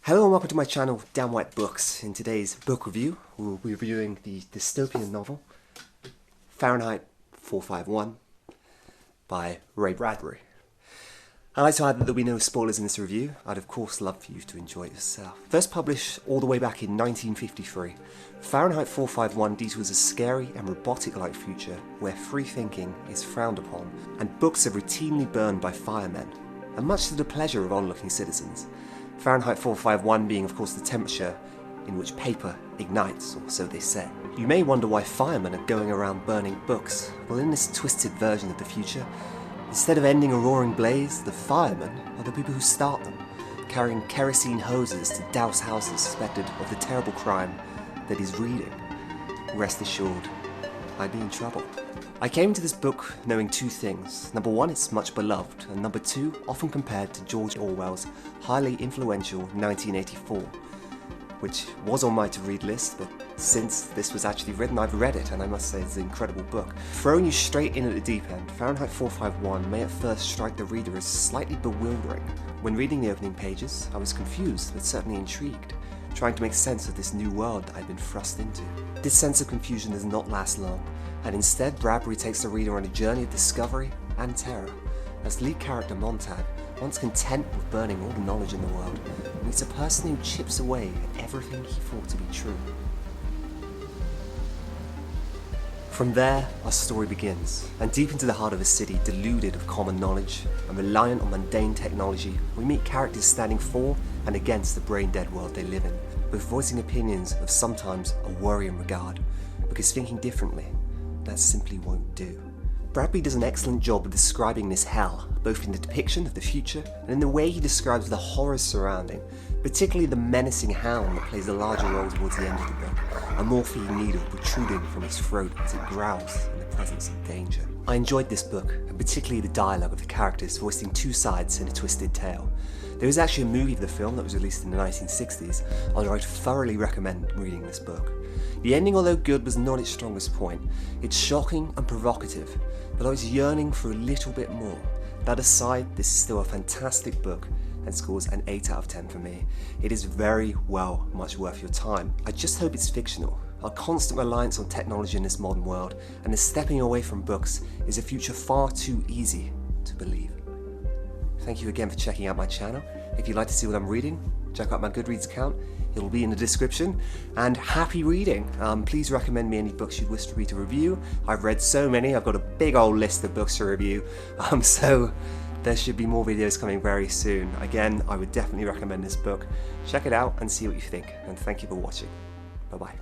Hello and welcome to my channel, Damn White Books. In today's book review, we'll be reviewing the dystopian novel Fahrenheit 451 by Ray Bradbury. I'd like to add that there'll be no spoilers in this review. I'd of course love for you to enjoy it yourself. First published all the way back in 1953, Fahrenheit 451 details a scary and robotic-like future where free thinking is frowned upon and books are routinely burned by firemen, and much to the pleasure of onlooking citizens. Fahrenheit 451 being of course the temperature in which paper ignites, or so they say. You may wonder why firemen are going around burning books. Well, in this twisted version of the future, instead of ending a roaring blaze, the firemen are the people who start them, carrying kerosene hoses to douse houses suspected of the terrible crime that is reading. Rest assured, I'd be in trouble. I came to this book knowing two things. Number one, it's much beloved, and number two, often compared to George Orwell's highly influential 1984, which was on my to-read list, but since this was actually written, I've read it, and I must say it's an incredible book. Throwing you straight in at the deep end, Fahrenheit 451 may at first strike the reader as slightly bewildering. When reading the opening pages, I was confused, but certainly intrigued, trying to make sense of this new world that I'd been thrust into. This sense of confusion does not last long, and instead Bradbury takes the reader on a journey of discovery and terror, as lead character Montag, once content with burning all the knowledge in the world, meets a person who chips away at everything he thought to be true. From there, our story begins, and deep into the heart of a city deluded of common knowledge and reliant on mundane technology, we meet characters standing for and against the brain-dead world they live in, both voicing opinions of sometimes a worrying regard, because thinking differently, that simply won't do. Bradbury does an excellent job of describing this hell, both in the depiction of the future and in the way he describes the horrors surrounding, particularly the menacing hound that plays a larger role towards the end of the book, a morphine needle protruding from its throat as it growls in the presence of danger. I enjoyed this book, and particularly the dialogue of the characters voicing two sides in a twisted tale. There was actually a movie of the film that was released in the 1960s, although I'd thoroughly recommend reading this book. The ending, although good, was not its strongest point. It's shocking and provocative, but I was yearning for a little bit more. That aside, this is still a fantastic book and scores an 8 out of 10 for me. It is very well much worth your time. I just hope it's fictional. Our constant reliance on technology in this modern world and the stepping away from books is a future far too easy to believe. Thank you again for checking out my channel. If you'd like to see what I'm reading, check out my Goodreads account. It'll be in the description. And happy reading. Please recommend me any books you'd wish me to review. I've read so many. I've got a big old list of books to review. So there should be more videos coming very soon. Again, I would definitely recommend this book. Check it out and see what you think. And thank you for watching. Bye-bye.